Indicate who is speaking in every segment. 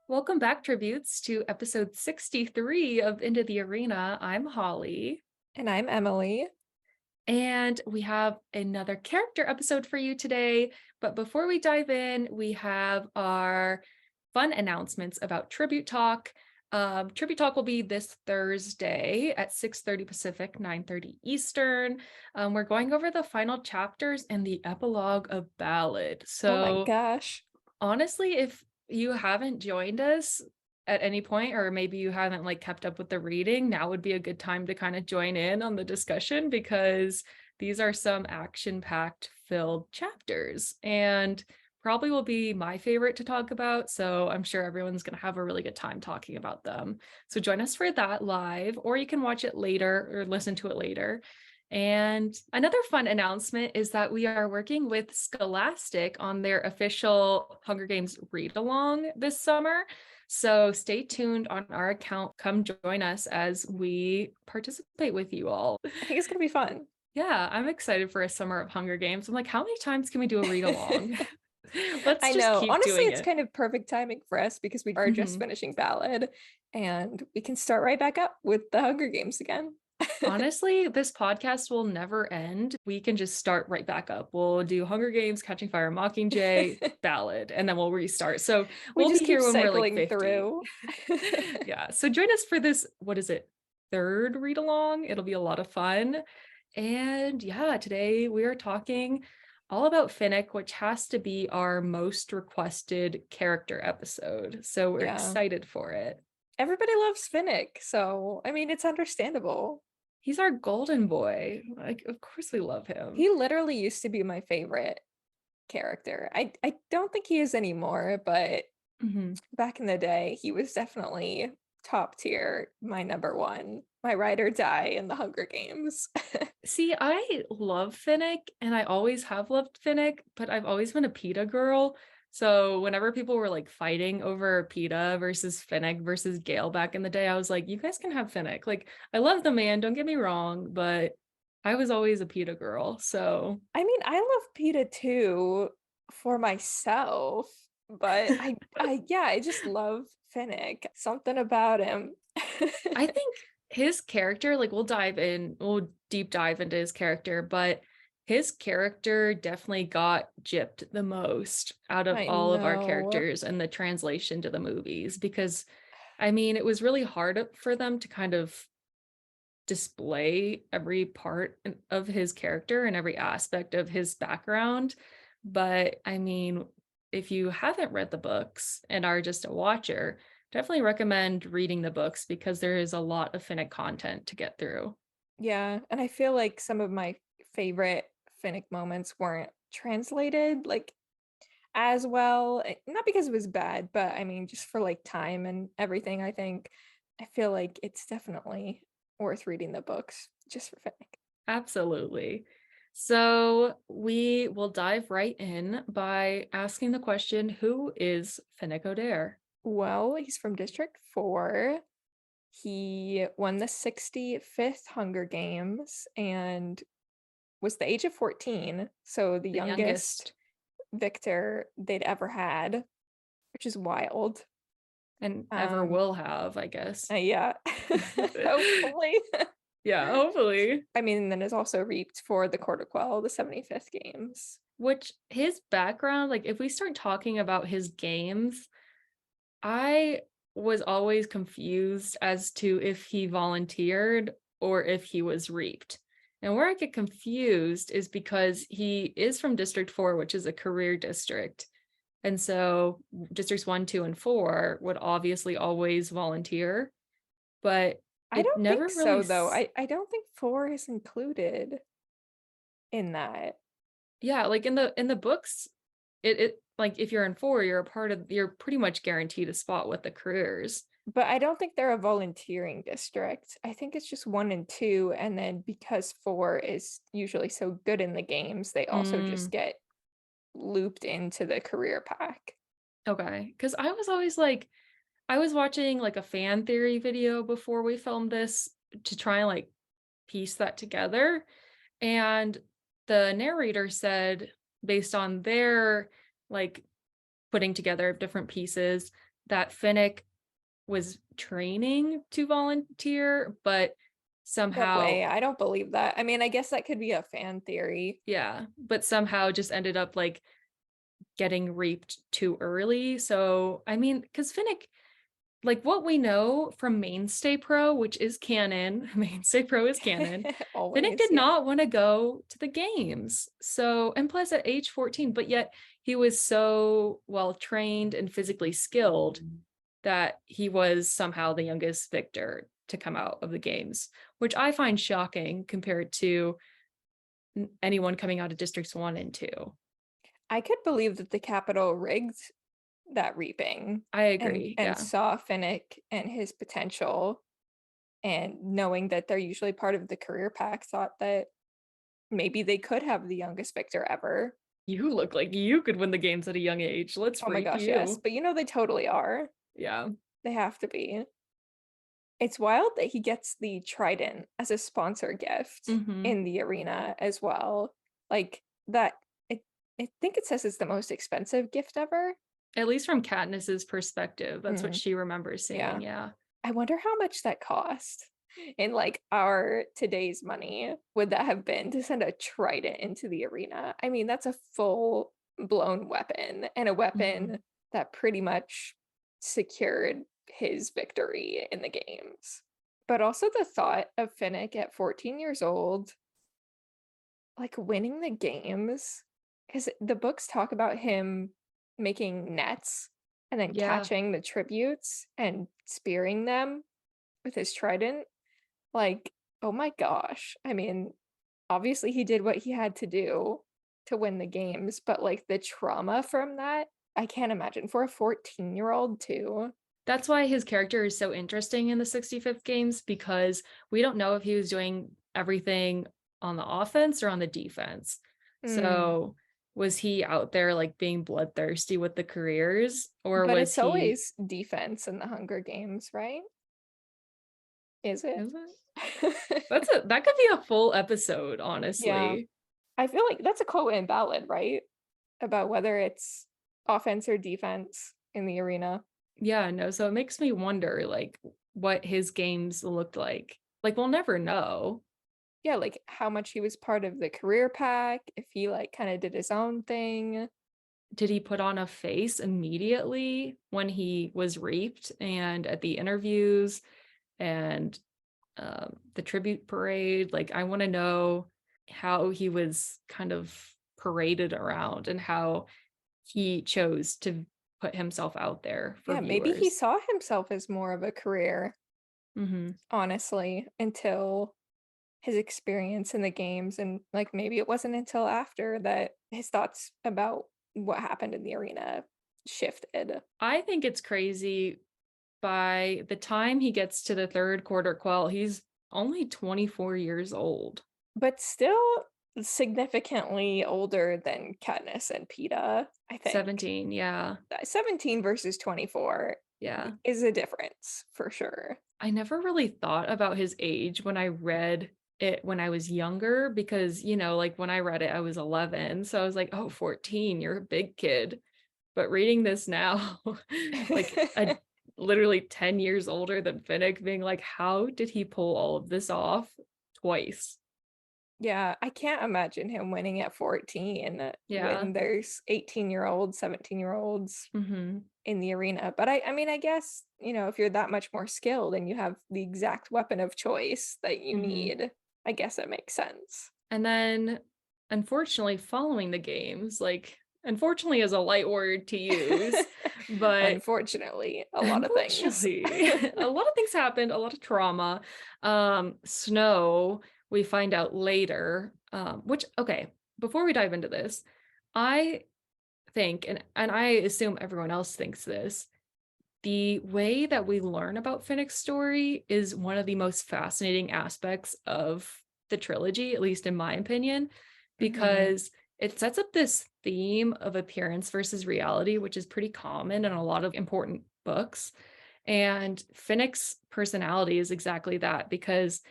Speaker 1: Welcome back, tributes, to episode 63 of Into the Arena. I'm Holly,
Speaker 2: And I'm Emily.
Speaker 1: and we have another character episode for you today. But before we dive in, we have our fun announcements about Tribute Talk. Tribute Talk will be this Thursday at 6:30 Pacific, 9:30 Eastern. We're going over the final chapters and the epilogue of Ballad.
Speaker 2: Oh my
Speaker 1: So
Speaker 2: gosh.
Speaker 1: honestly, if you haven't joined us at any point, or maybe you haven't kept up with the reading, now would be a good time to kind of join in on the discussion because these are some action-packed filled chapters and probably will be my favorite to talk about. So I'm sure everyone's going to have a really good time talking about them. So join us for that live, or you can watch it later or listen to it later. And another fun announcement is that we are working with Scholastic on their official Hunger Games read along this summer. So stay tuned on our account. Come join us as we participate with you all.
Speaker 2: I think it's gonna be fun.
Speaker 1: Yeah, I'm excited for a summer of Hunger Games. I'm like, how many times can we do a read along? Let's
Speaker 2: I
Speaker 1: just
Speaker 2: know.
Speaker 1: keep
Speaker 2: Honestly,
Speaker 1: doing
Speaker 2: it's
Speaker 1: it.
Speaker 2: kind of perfect timing for us because we are just
Speaker 1: Mhm.
Speaker 2: finishing Ballad and we can start right back up with the Hunger Games again.
Speaker 1: Honestly, this podcast will never end. We can just start right back up. We'll do Hunger Games, Catching Fire, Mockingjay, Ballad, and then we'll restart. So
Speaker 2: We
Speaker 1: we'll be
Speaker 2: just keep
Speaker 1: here when we're like
Speaker 2: cycling
Speaker 1: 50.
Speaker 2: through.
Speaker 1: Yeah. So join us for this, what is it? Third read along. It'll be a lot of fun. And yeah, today we are talking all about Finnick, which has to be our most requested character episode. So we're
Speaker 2: Yeah.
Speaker 1: excited for it.
Speaker 2: Everybody loves Finnick, so I mean it's understandable.
Speaker 1: He's our golden boy. Like, of course we love him.
Speaker 2: He literally used to be my favorite character. I don't think he is anymore, but
Speaker 1: Mhm.
Speaker 2: back in the day, he was definitely top tier, my number one, my ride or die in the Hunger Games.
Speaker 1: See, I love Finnick and I always have loved Finnick, but I've always been a PETA girl. So whenever people were like fighting over PETA versus Finnick versus Gale back in the day, I was like, you guys can have Finnick. Like, I love the man, don't get me wrong, but I was always a PETA girl. So
Speaker 2: I mean, I love PETA too for myself, but I just love Finnick. Something about him.
Speaker 1: I think his character, like we'll deep dive into his character, but his character definitely got gypped the most out of
Speaker 2: I
Speaker 1: all of our
Speaker 2: know.
Speaker 1: characters in the translation to the movies because I mean, it was really hard for them to kind of display every part of his character and every aspect of his background. But I mean, if you haven't read the books and are just a watcher, definitely recommend reading the books because there is a lot of Finnick content to get through.
Speaker 2: Yeah, and I feel like some of my favorite Finnick moments weren't translated like as well. Not because it was bad, but I mean just for like time and everything, I think I feel like it's definitely worth reading the books just for Finnick.
Speaker 1: Absolutely. So we will dive right in by asking the question, who is Finnick Odair?
Speaker 2: Well, he's from District 4. He won the 65th Hunger Games and was the age of 14, so the
Speaker 1: The
Speaker 2: youngest
Speaker 1: youngest
Speaker 2: victor they'd ever had, which is wild.
Speaker 1: and ever
Speaker 2: Um,
Speaker 1: will have, I guess.
Speaker 2: yeah, hopefully.
Speaker 1: Yeah, hopefully.
Speaker 2: I mean, then is also reaped for the Quarter Quell, the 75th games.
Speaker 1: Which his background, like if we start talking about his games, I was always confused as to if he volunteered or if he was reaped. And where I get confused is because he is from District 4, which is a career district. And so districts 1, 2, and 4 would obviously always volunteer, but
Speaker 2: I
Speaker 1: it
Speaker 2: don't think
Speaker 1: never really
Speaker 2: so, though. I don't think 4 is included in that.
Speaker 1: yeah, like in the books, it like if you're in 4, you're pretty much guaranteed a spot with the careers.
Speaker 2: But I don't think they're a volunteering district. I think it's just 1 and 2. And then because 4 is usually so good in the games, they also just
Speaker 1: Mm,
Speaker 2: get looped into the career pack.
Speaker 1: okay, because I was always like, I was watching like a fan theory video before we filmed this to try and like piece that together. And the narrator said, based on their like putting together of different pieces, that Finnick was training to volunteer, but
Speaker 2: No
Speaker 1: somehow,
Speaker 2: way. I don't believe that. I mean, I guess that could be a fan theory.
Speaker 1: yeah, but somehow just ended up like getting reaped too early. So, I mean, because Finnick, like what we know from Mainstay Pro, which is canon, Mainstay Pro is canon, Finnick
Speaker 2: Always,
Speaker 1: did
Speaker 2: yeah.
Speaker 1: not want to go to the games. So, and plus at age 14, but yet he was so well trained and physically skilled that he was somehow the youngest victor to come out of the games, which I find shocking compared to anyone coming out of districts 1 and 2.
Speaker 2: I could believe that the Capitol rigged that reaping
Speaker 1: I
Speaker 2: and
Speaker 1: agree.
Speaker 2: and
Speaker 1: Yeah.
Speaker 2: saw Finnick and his potential, and knowing that they're usually part of the career pack, thought that maybe they could have the youngest victor ever.
Speaker 1: You look like you could win the games at a young age. Let's
Speaker 2: Oh my
Speaker 1: reap
Speaker 2: gosh, yes.
Speaker 1: you.
Speaker 2: But they totally are.
Speaker 1: Yeah.
Speaker 2: They have to be. It's wild that he gets the trident as a sponsor gift
Speaker 1: Hmm.
Speaker 2: in the arena as well. Like that it I think it says it's the most expensive gift ever.
Speaker 1: At least from Katniss's perspective, that's what
Speaker 2: Mm,
Speaker 1: she remembers
Speaker 2: yeah.
Speaker 1: saying. Yeah.
Speaker 2: I wonder how much that cost in like our today's money would that have been to send a trident into the arena? I mean, that's a full blown weapon and a
Speaker 1: Hmm.
Speaker 2: weapon that pretty much secured his victory in the games. But also the thought of Finnick at 14 years old, like winning the games, because the books talk about him making nets and then
Speaker 1: Yeah.
Speaker 2: catching the tributes and spearing them with his trident. Like, oh my gosh. I mean, obviously he did what he had to do to win the games, but like the trauma from that, I can't imagine for a 14-year-old too.
Speaker 1: That's why his character is so interesting in the 65th games, because we don't know if he was doing everything on the offense or on the defense.
Speaker 2: Mm,
Speaker 1: So was he out there like being bloodthirsty with the careers, or
Speaker 2: but
Speaker 1: was
Speaker 2: it's
Speaker 1: he,
Speaker 2: always defense in the Hunger Games, right? Is it?
Speaker 1: is it? That could be a full episode,
Speaker 2: Yeah.
Speaker 1: honestly.
Speaker 2: I feel like that's a quote in Ballad, right? About whether it's offense or defense in the arena.
Speaker 1: Yeah, no, so it makes me wonder like what his games looked like. Like we'll never know.
Speaker 2: Yeah, like how much he was part of the career pack, if he like kind of did his own thing.
Speaker 1: Did he put on a face immediately when he was reaped and at the interviews and the tribute parade? Like, I want to know how he was kind of paraded around and how he chose to put himself out there for
Speaker 2: Yeah, maybe he
Speaker 1: viewers.
Speaker 2: saw himself as more of a career,
Speaker 1: Hmm.
Speaker 2: honestly, until his experience in the games. And like maybe it wasn't until after that his thoughts about what happened in the arena shifted.
Speaker 1: I think it's crazy. By the time he gets to the third quarter quell, he's only 24 years old.
Speaker 2: But still significantly older than Katniss and Peeta, I think.
Speaker 1: 17, yeah.
Speaker 2: 17 versus 24
Speaker 1: Yeah.
Speaker 2: is a difference for sure.
Speaker 1: I never really thought about his age when I read it when I was younger because, like when I read it, I was 11. So I was like, oh, 14, you're a big kid. But reading this now, like literally 10 years older than Finnick, being like, how did he pull all of this off twice?
Speaker 2: Yeah, I can't imagine him winning at 14
Speaker 1: Yeah.
Speaker 2: when there's 18-year-olds, 17-year-olds
Speaker 1: Hmm.
Speaker 2: in the arena. But I mean, I guess, if you're that much more skilled and you have the exact weapon of choice that you
Speaker 1: Hmm.
Speaker 2: need, I guess it makes sense.
Speaker 1: And then, unfortunately, following the games, like, unfortunately is a light word to use, but
Speaker 2: Unfortunately, a lot of things.
Speaker 1: unfortunately, a lot of things happened, a lot of trauma. Snow, we find out later, which, okay, before we dive into this, I think, and I assume everyone else thinks this, the way that we learn about Finnick's story is one of the most fascinating aspects of the trilogy, at least in my opinion,
Speaker 2: Hmm.
Speaker 1: because it sets up this theme of appearance versus reality, which is pretty common in a lot of important books. And Finnick's personality is exactly that, because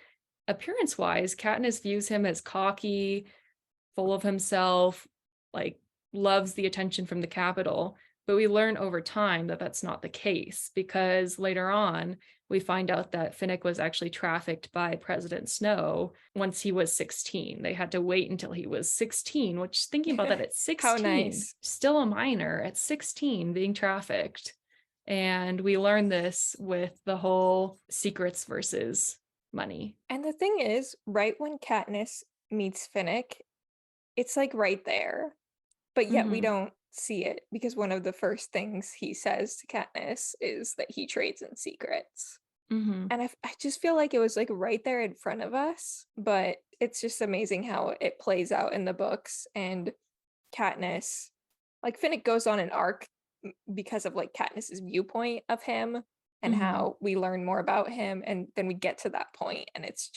Speaker 1: appearance wise, Katniss views him as cocky, full of himself, like loves the attention from the capital. But we learn over time that that's not the case because later on, we find out that Finnick was actually trafficked by President Snow once he was 16. They had to wait until he was 16, which thinking about that at
Speaker 2: How
Speaker 1: 16,
Speaker 2: nice.
Speaker 1: still a minor at 16 being trafficked. And we learn this with the whole secrets versus money.
Speaker 2: And the thing is, right when Katniss meets Finnick, it's like right there, but yet we
Speaker 1: Hmm.
Speaker 2: don't see it because one of the first things he says to Katniss is that he trades in secrets.
Speaker 1: Hmm.
Speaker 2: And I just feel like it was like right there in front of us, but it's just amazing how it plays out in the books. And Katniss, like Finnick goes on an arc because of like Katniss's viewpoint of him and
Speaker 1: Hmm.
Speaker 2: how we learn more about him, and then we get to that point and it's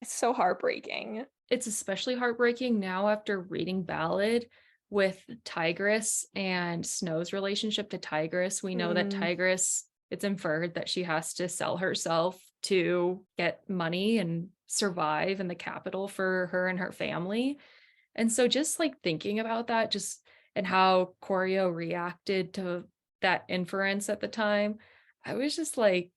Speaker 2: so heartbreaking.
Speaker 1: It's especially heartbreaking now after reading Ballad with Tigress and Snow's relationship to Tigress. We know that
Speaker 2: Mm,
Speaker 1: Tigress, it's inferred that she has to sell herself to get money and survive in the capital for her and her family. And so just like thinking about that, just and how Corio reacted to that inference at the time, I was just like,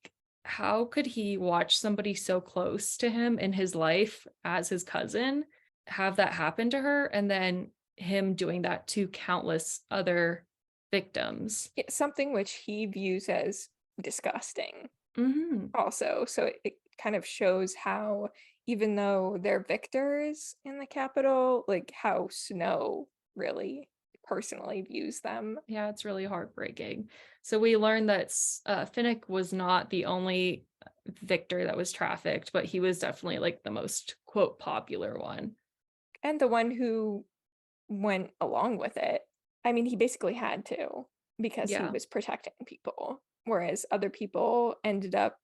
Speaker 1: how could he watch somebody so close to him in his life as his cousin have that happen to her and then him doing that to countless other victims?
Speaker 2: it's something which he views as disgusting
Speaker 1: Hmm.
Speaker 2: also. So it kind of shows how, even though they're victors in the capital, like how Snow really personally views them.
Speaker 1: Yeah, it's really heartbreaking. So we learned that Finnick was not the only victor that was trafficked, but he was definitely like the most quote popular one.
Speaker 2: And the one who went along with it, I mean, he basically had to because he
Speaker 1: Yeah.
Speaker 2: was protecting people, whereas other people ended up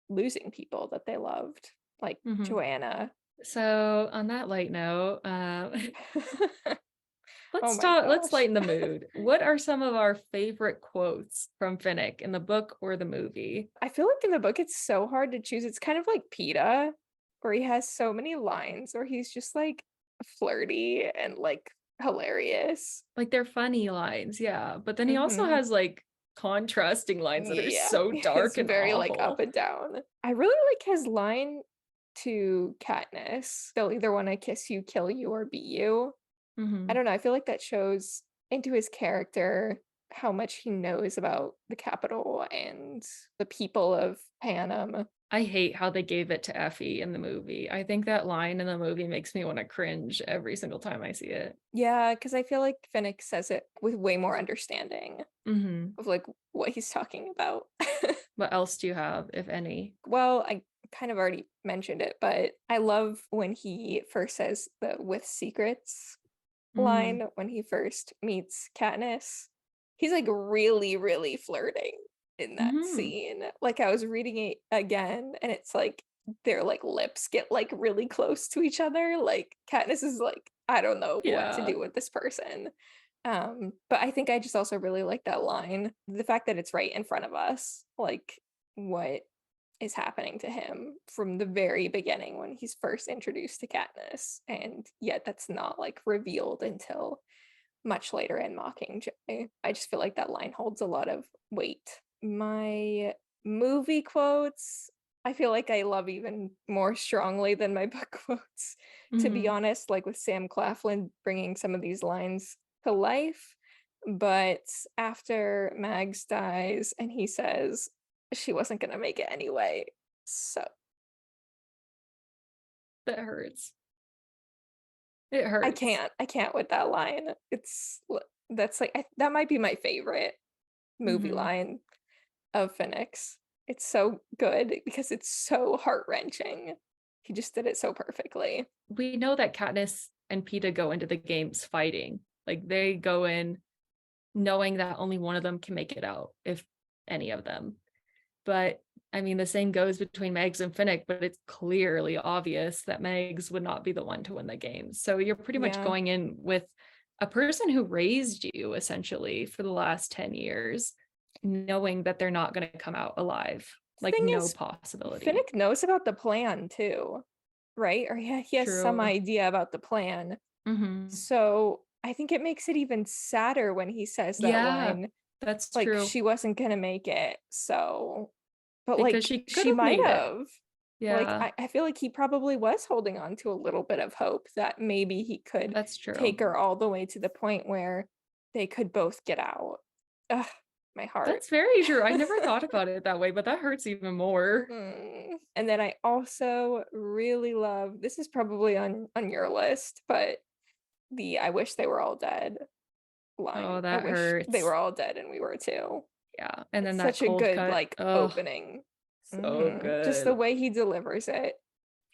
Speaker 2: losing people that they loved, like
Speaker 1: Hmm.
Speaker 2: Joanna.
Speaker 1: So on that light note,
Speaker 2: Oh
Speaker 1: let's
Speaker 2: my
Speaker 1: talk. Let's
Speaker 2: gosh.
Speaker 1: lighten the mood. What are some of our favorite quotes from Finnick in the book or the movie?
Speaker 2: I feel like in the book it's so hard to choose. It's kind of like PETA, where he has so many lines where he's just like flirty and like hilarious.
Speaker 1: Like they're funny lines, yeah, but then he also
Speaker 2: Hmm.
Speaker 1: has like contrasting lines that are
Speaker 2: Yeah,
Speaker 1: so dark
Speaker 2: it's
Speaker 1: and
Speaker 2: very like up
Speaker 1: awful.
Speaker 2: and down. I really like his line to Katniss. They'll either want to kiss you, kill you, or beat you. I
Speaker 1: Hmm.
Speaker 2: don't know. I feel like that shows into his character how much he knows about the capital and the people of Panem.
Speaker 1: I hate how they gave it to Effie in the movie. I think that line in the movie makes me want to cringe every single time I see it.
Speaker 2: Yeah, because I feel like Finnick says it with way more understanding
Speaker 1: Hmm.
Speaker 2: of like what he's talking about.
Speaker 1: What else do you have, if any?
Speaker 2: Well, I kind of already mentioned it, but I love when he first says the with secrets
Speaker 1: Mm,
Speaker 2: line when he first meets Katniss. He's like really, really flirting in that
Speaker 1: hmm.
Speaker 2: scene. Like I was reading it again, and it's like their like lips get like really close to each other. Like Katniss is like, I don't know what to
Speaker 1: Yeah.
Speaker 2: do with this person. But I think I just also really like that line. The fact that it's right in front of us, like what is happening to him from the very beginning when he's first introduced to Katniss, and yet that's not like revealed until much later in Mockingjay. I just feel like that line holds a lot of weight. My movie quotes, I feel like I love even more strongly than my book quotes. To be
Speaker 1: Hmm.
Speaker 2: honest, like with Sam Claflin bringing some of these lines to life. But after Mags dies and he says she wasn't going to make it anyway. So
Speaker 1: That hurts. It
Speaker 2: I
Speaker 1: hurts.
Speaker 2: can't. I can't with that line. That's like that might be my favorite movie
Speaker 1: Hmm.
Speaker 2: line of Phoenix. It's so good because it's so heart-wrenching. He just did it so perfectly.
Speaker 1: We know that Katniss and Peeta go into the games fighting. Like they go in knowing that only one of them can make it out, if any of them. But I mean, the same goes between Megs and Finnick, but it's clearly obvious that Megs would not be the one to win the game. So you're pretty much
Speaker 2: Yeah.
Speaker 1: going in with a person who raised you essentially for the last 10 years, knowing that they're not going to come out alive,
Speaker 2: The
Speaker 1: like
Speaker 2: thing
Speaker 1: no
Speaker 2: is,
Speaker 1: possibility.
Speaker 2: Finnick knows about the plan too, right? Or he has some
Speaker 1: True.
Speaker 2: idea about the plan.
Speaker 1: Hmm.
Speaker 2: So I think it makes it even sadder when he says that
Speaker 1: Yeah.
Speaker 2: line.
Speaker 1: That's
Speaker 2: Like,
Speaker 1: true.
Speaker 2: she wasn't gonna make it, so but,
Speaker 1: Because
Speaker 2: like,
Speaker 1: she could
Speaker 2: she
Speaker 1: have
Speaker 2: might
Speaker 1: made it.
Speaker 2: have. Like,
Speaker 1: Yeah,
Speaker 2: I feel like he probably was holding on to a little bit of hope that maybe he could
Speaker 1: that's true.
Speaker 2: take her all the way to the point where they could both get out. Ugh, my heart.
Speaker 1: That's very true. I never thought about it that way, but that hurts even more.
Speaker 2: And then I also really love, this is probably on your list, but the "I wish they were all dead" line.
Speaker 1: Oh,
Speaker 2: I
Speaker 1: that
Speaker 2: wish they
Speaker 1: hurts.
Speaker 2: were all dead and we were too.
Speaker 1: Yeah, and then
Speaker 2: It's
Speaker 1: that
Speaker 2: such a
Speaker 1: cold
Speaker 2: good,
Speaker 1: cut.
Speaker 2: like,
Speaker 1: Oh,
Speaker 2: opening.
Speaker 1: so
Speaker 2: Just the
Speaker 1: good.
Speaker 2: way he delivers it,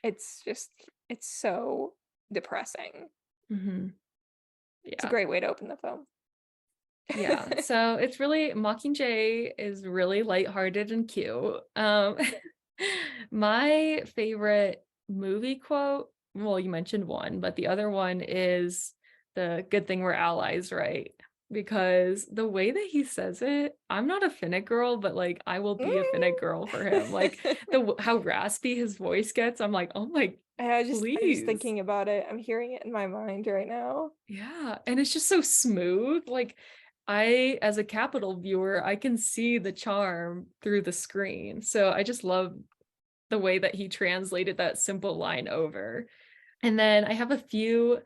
Speaker 2: it's so depressing.
Speaker 1: Mhm.
Speaker 2: It's a
Speaker 1: Yeah.
Speaker 2: great way to open the film.
Speaker 1: Yeah. So it's really Mockingjay is really lighthearted and cute. My favorite movie quote, well, you mentioned one, but the other one is the good thing we're allies, right? Because the way that he says it, I'm not a Finnick girl, but like I will be a Finnick girl for him. Like how raspy his voice gets, I'm like, oh my,
Speaker 2: I just
Speaker 1: please.
Speaker 2: thinking about it, I'm hearing it in my mind right now.
Speaker 1: Yeah, and it's just so smooth. Like as a Capital viewer, I can see the charm through the screen. So I just love the way that he translated that simple line over. And then I have a few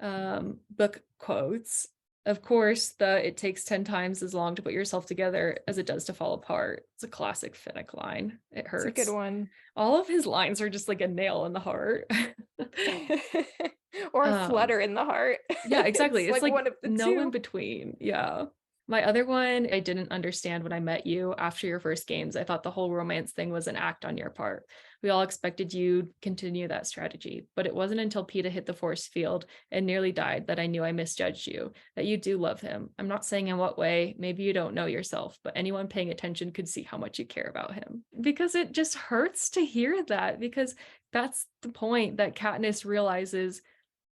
Speaker 1: book quotes. Of course, the "it takes 10 times as long to put yourself together as it does to fall apart." It's a classic Finnick line. It
Speaker 2: It's a good
Speaker 1: hurts.
Speaker 2: one.
Speaker 1: All of his lines are just like a nail in the heart.
Speaker 2: Or a
Speaker 1: um
Speaker 2: flutter in the heart.
Speaker 1: Yeah, exactly.
Speaker 2: It's
Speaker 1: It's
Speaker 2: like
Speaker 1: like
Speaker 2: one of the
Speaker 1: no in
Speaker 2: two.
Speaker 1: between. Yeah. My other one, I didn't understand when I met you after your first games. I thought the whole romance thing was an act on your part. We all expected you to continue that strategy, but it wasn't until PETA hit the force field and nearly died that I knew I misjudged you, that you do love him. I'm not saying in what way, maybe you don't know yourself, but anyone paying attention could see how much you care about him. Because it just hurts to hear that, because that's the point that Katniss realizes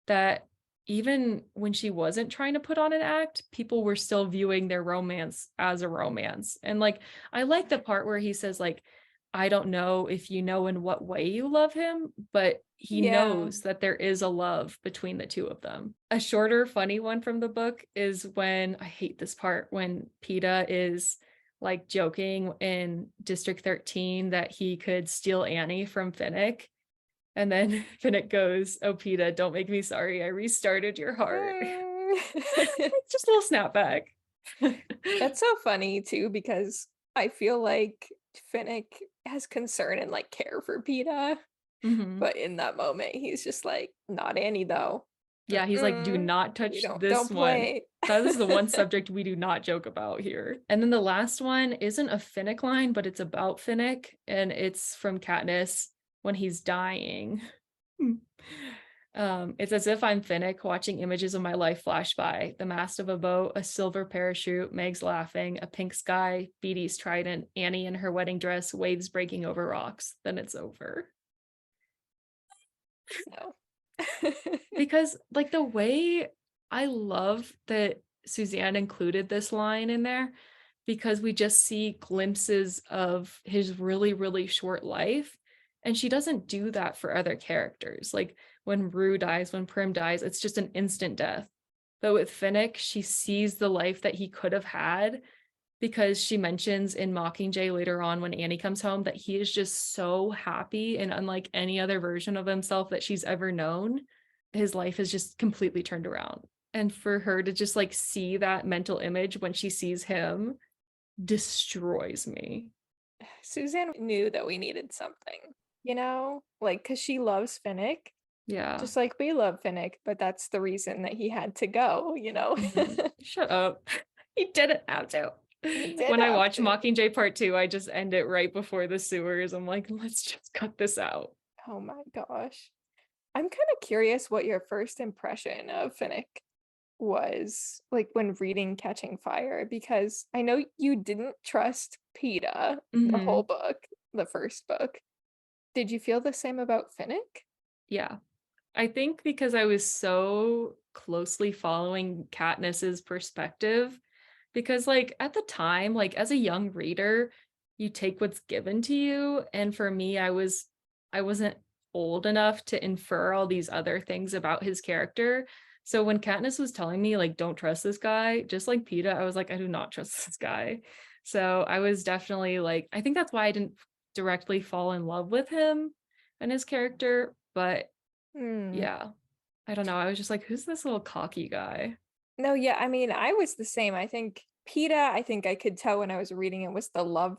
Speaker 1: that even when she wasn't trying to put on an act, people were still viewing their romance as a romance. And like, I like the part where he says, like, I don't know if you know in what way you love him, but he
Speaker 2: Yeah.
Speaker 1: knows that there is a love between the two of them. A shorter, funny one from the book is when I hate this part when PETA is like joking in District 13 that he could steal Annie from Finnick, and then Finnick goes, "Oh, PETA, don't make me sorry. I restarted your heart."
Speaker 2: Mm.
Speaker 1: Just a little snapback.
Speaker 2: That's so funny too, because I feel like Finnick has concern and like care for PETA,
Speaker 1: Mhm.
Speaker 2: but in that moment he's just like, not Annie though.
Speaker 1: Yeah, he's like, "Do not
Speaker 2: We
Speaker 1: touch this
Speaker 2: don't
Speaker 1: one."
Speaker 2: play.
Speaker 1: That is the one subject we do not joke about here. And then the last one isn't a Finnick line, but it's about Finnick, and it's from Katniss when he's dying. It's as if I'm Finnick watching images of my life flash by. The mast of a boat, a silver parachute, Meg's laughing, a pink sky, Beatty's trident, Annie in her wedding dress, waves breaking over rocks. Then it's over.
Speaker 2: So
Speaker 1: Because like the way I love that Suzanne included this line in there, because we just see glimpses of his really, really short life. And she doesn't do that for other characters. Like when Rue dies, when Prim dies, it's just an instant death. But with Finnick, she sees the life that he could have had, because she mentions in Mockingjay later on when Annie comes home that he is just so happy and unlike any other version of himself that she's ever known. His life is just completely turned around. And for her to just like see that mental image when she sees him destroys me.
Speaker 2: Suzanne knew that we needed something, like because she loves Finnick,
Speaker 1: Yeah.
Speaker 2: just like we love Finnick, but that's the reason that he had to go.
Speaker 1: Mhm. Shut up. He didn't have to.
Speaker 2: He did
Speaker 1: When I
Speaker 2: have
Speaker 1: watch
Speaker 2: to.
Speaker 1: Mockingjay Part 2, I just end it right before the sewers. I'm like, let's just cut this out.
Speaker 2: Oh my gosh. I'm kind of curious what your first impression of Finnick was like when reading Catching Fire, because I know you didn't trust PETA the whole
Speaker 1: Mhm.
Speaker 2: book, the first book. Did you feel the same about Finnick?
Speaker 1: Yeah. I think because I was so closely following Katniss's perspective, because like at the time, like as a young reader, you take what's given to you. And for me, I wasn't old enough to infer all these other things about his character. So when Katniss was telling me like don't trust this guy, just like PETA, I was like, I do not trust this guy. So I was definitely like, I think that's why I didn't directly fall in love with him and his character. But
Speaker 2: Hmm.
Speaker 1: yeah, I don't know. I was just like, who's this little cocky guy?
Speaker 2: No, yeah, I mean, I was the same. I think PETA, I think I could tell when I was reading it was the love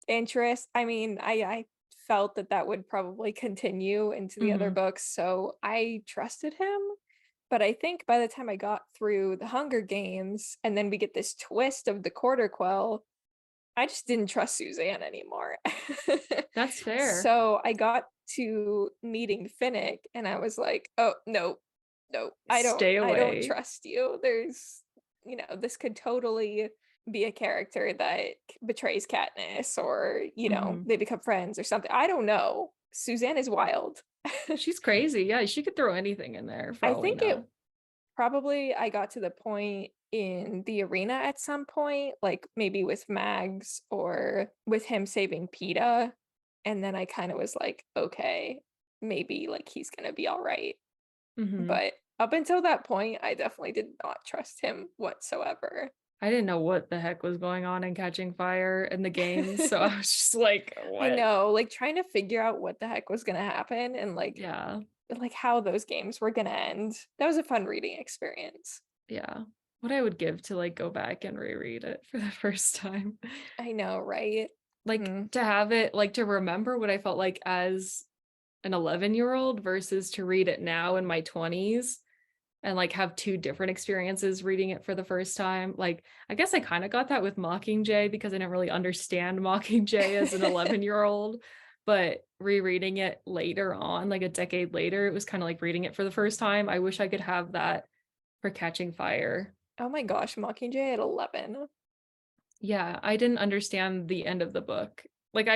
Speaker 2: interest. I mean, I felt that that would probably continue into the other
Speaker 1: Hmm.
Speaker 2: books, so I trusted him. But I think by the time I got through the Hunger Games, and then we get this twist of the Quarter Quell, I just didn't trust Suzanne anymore.
Speaker 1: That's fair.
Speaker 2: So I got to meeting Finnick, and I was like, oh no, no,
Speaker 1: Stay
Speaker 2: I don't
Speaker 1: away.
Speaker 2: trust you. There's, this could totally be a character that betrays Katniss, or,
Speaker 1: Hmm.
Speaker 2: they become friends or something. I don't know. Suzanne is wild.
Speaker 1: She's crazy. Yeah, she could throw anything in there for
Speaker 2: I
Speaker 1: all we
Speaker 2: think it
Speaker 1: know.
Speaker 2: probably I got to the point in the arena at some point, like maybe with Mags or with him saving PETA. And then I kind of was like, okay, maybe like he's gonna be all right.
Speaker 1: Hmm.
Speaker 2: But up until that point, I definitely did not trust him whatsoever.
Speaker 1: I didn't know what the heck was going on in Catching Fire in the games, so I was just like,
Speaker 2: I
Speaker 1: what?
Speaker 2: know, like trying to figure out what the heck was gonna happen, and
Speaker 1: Yeah,
Speaker 2: like how those games were gonna end. That was a fun reading experience.
Speaker 1: yeah. What I would give to like go back and reread it for the first time.
Speaker 2: I know, right?
Speaker 1: Like
Speaker 2: Mm.
Speaker 1: to have it, like to remember what I felt like as an 11-year-old versus to read it now in my 20s and like have two different experiences reading it for the first time. Like, I guess I kind of got that with Mockingjay because I didn't really understand Mockingjay as an 11-year-old, but rereading it later on, like a decade later, it was kind of like reading it for the first time. I wish I could have that for Catching Fire.
Speaker 2: Oh my gosh, Mockingjay at 11.
Speaker 1: Yeah, I didn't understand the end of the book. Like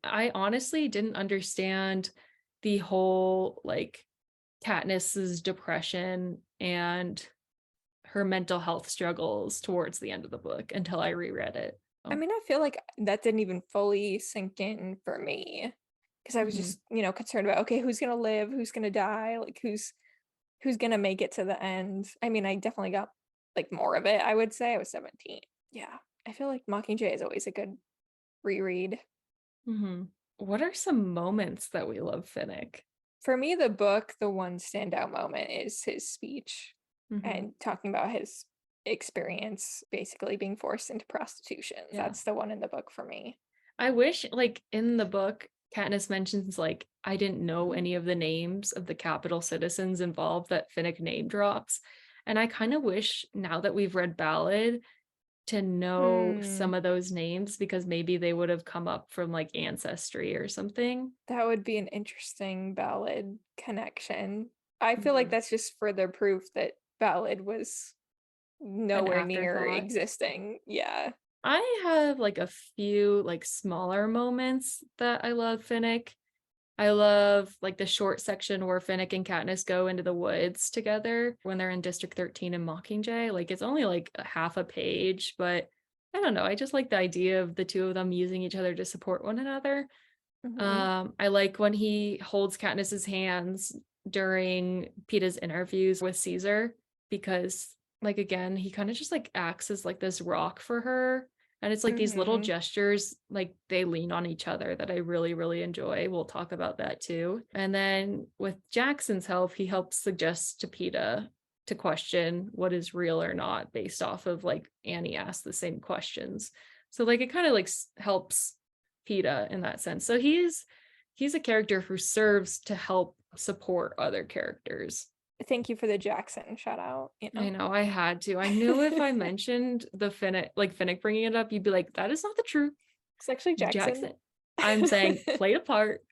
Speaker 1: I honestly didn't understand the whole like Katniss's depression and her mental health struggles towards the end of the book until I reread it.
Speaker 2: I
Speaker 1: Oh.
Speaker 2: mean, I feel like that didn't even fully sink in for me because I was
Speaker 1: Hmm.
Speaker 2: just, concerned about, okay, who's gonna live, who's gonna die, like who's gonna make it to the end. I mean, I definitely got like more of it, I would say. I was 17. Yeah. I feel like Mockingjay is always a good reread.
Speaker 1: Hmm. What are some moments that we love Finnick?
Speaker 2: For me, the book, the one standout moment is his speech
Speaker 1: Hmm.
Speaker 2: and talking about his experience basically being forced into prostitution.
Speaker 1: Yeah.
Speaker 2: That's the one in the book for me.
Speaker 1: I wish, like, in the book, Katniss mentions, like, I didn't know any of the names of the capital citizens involved that Finnick name drops. And I kind of wish now that we've read Ballad to know
Speaker 2: Hmm.
Speaker 1: some of those names because maybe they would have come up from like ancestry or something.
Speaker 2: That would be an interesting ballad connection. I feel like
Speaker 1: Mhm.
Speaker 2: that's just further proof that ballad was
Speaker 1: An
Speaker 2: nowhere near
Speaker 1: afterthought.
Speaker 2: existing. Yeah.
Speaker 1: I have like a few like smaller moments that I love Finnick. I love like the short section where Finnick and Katniss go into the woods together when they're in District 13 in Mockingjay. Like it's only like a half a page, but I don't know. I just like the idea of the two of them using each other to support one another.
Speaker 2: Hmm.
Speaker 1: I like when he holds Katniss's hands during Peeta's interviews with Caesar because, like, again, he kind of just like acts as like this rock for her. And it's like these little
Speaker 2: Hmm.
Speaker 1: gestures, like they lean on each other that I really, really enjoy. We'll talk about that too. And then with Jackson's help, he helps suggest to Peeta to question what is real or not based off of like Annie asked the same questions. So like it kind of like helps Peeta in that sense. So he's a character who serves to help support other characters.
Speaker 2: Thank you for the Jackson shout out,
Speaker 1: I know I had to. I knew if I mentioned the Finnick, like Finnick bringing it up, you'd be like, that is not the truth.
Speaker 2: It's actually Jackson.
Speaker 1: Jackson. I'm saying played a part,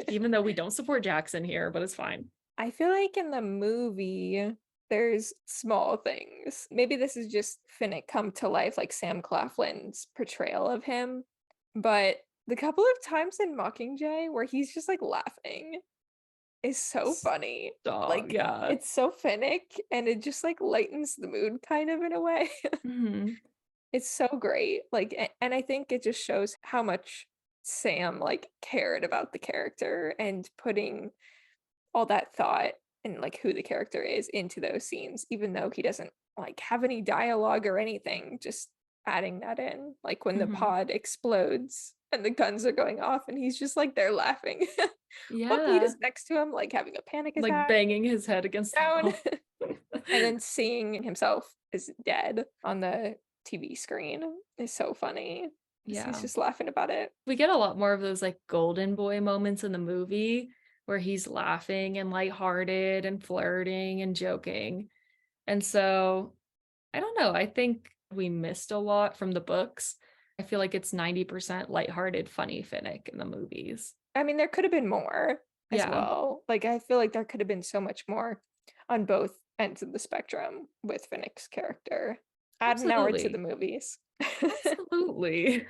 Speaker 1: even though we don't support Jackson here, but it's fine.
Speaker 2: I feel like in the movie, there's small things. Maybe this is just Finnick come to life, like Sam Claflin's portrayal of him. But the couple of times in Mockingjay where he's just like laughing is so funny.
Speaker 1: Stop.
Speaker 2: Like
Speaker 1: Yeah.
Speaker 2: it's so Finnick, and it just like lightens the mood kind of in a way.
Speaker 1: Hmm.
Speaker 2: It's so great. Like and I think it just shows how much Sam like cared about the character and putting all that thought and like who the character is into those scenes, even though he doesn't like have any dialogue or anything, just adding that in, like when the
Speaker 1: Mhm.
Speaker 2: pod explodes and the guns are going off and he's just like there laughing while Pete
Speaker 1: Yeah,
Speaker 2: is next to him like having a panic
Speaker 1: like
Speaker 2: attack
Speaker 1: banging his head against the
Speaker 2: down
Speaker 1: wall.
Speaker 2: and then seeing himself as dead on the TV screen is so funny. He's
Speaker 1: Yeah.
Speaker 2: just laughing about it.
Speaker 1: We get a lot more of those like golden boy moments in the movie where he's laughing and lighthearted and flirting and joking. And so I don't know. I think we missed a lot from the books. I feel like it's 90% lighthearted, funny Finnick in the movies.
Speaker 2: I mean, there could have been more as
Speaker 1: Yeah,
Speaker 2: well. Like, I feel like there could have been so much more on both ends of the spectrum with Finnick's character. Add an hour to the
Speaker 1: absolutely.
Speaker 2: movies.
Speaker 1: Absolutely.